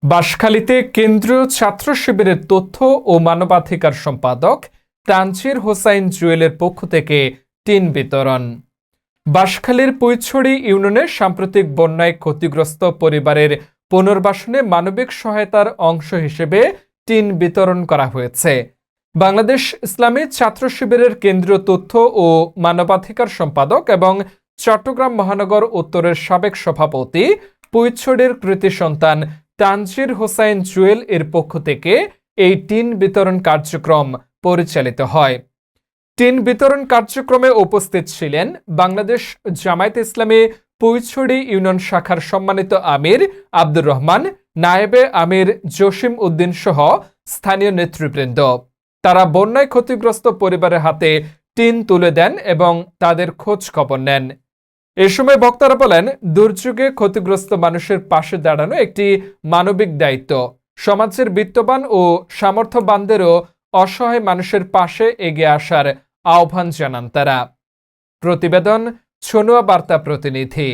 বাঁশখালীতে কেন্দ্রীয় ছাত্র শিবিরের তথ্য ও মানবাধিকার সম্পাদক তানজির হোসাইন জুয়েলের পক্ষ থেকে টিন বিতরণ। বাঁশখালীর পুইছড়ি ইউনিয়নের সাম্প্রতিক বন্যায় ক্ষতিগ্রস্ত পরিবারের পুনর্বাসনে মানবিক সহায়তার অংশ হিসেবে টিন বিতরণ করা হয়েছে। বাংলাদেশ ইসলামী ছাত্র শিবিরের কেন্দ্রীয় তথ্য ও মানবাধিকার সম্পাদক এবং চট্টগ্রাম মহানগর উত্তরের সাবেক সভাপতি, পুইছড়ির কৃতি সন্তান তানজির হোসাইন জুয়েল এর পক্ষ থেকে এই টিন বিতরণ কার্যক্রম পরিচালিত হয়। টিন বিতরণ কার্যক্রমে উপস্থিত ছিলেন বাংলাদেশ জামায়াতে ইসলামী পুইছড়ি ইউনিয়ন শাখার সম্মানিত আমির আব্দুর রহমান, নায়েবে আমির জসিম উদ্দিন সহ স্থানীয় নেতৃবৃন্দ। তারা বন্যায় ক্ষতিগ্রস্ত পরিবারের হাতে টিন তুলে দেন এবং তাদের খোঁজ খবর নেন। এ সময় বক্তারা বলেন, দুর্যোগে ক্ষতিগ্রস্ত মানুষের পাশে দাঁড়ানো একটি মানবিক দায়িত্ব। সমাজের বিত্তবান ও সামর্থ্যবানদেরও অসহায় মানুষের পাশে এগিয়ে আসার আহ্বান জানান তারা। প্রতিবেদন ছনুয়া বার্তা প্রতিনিধি।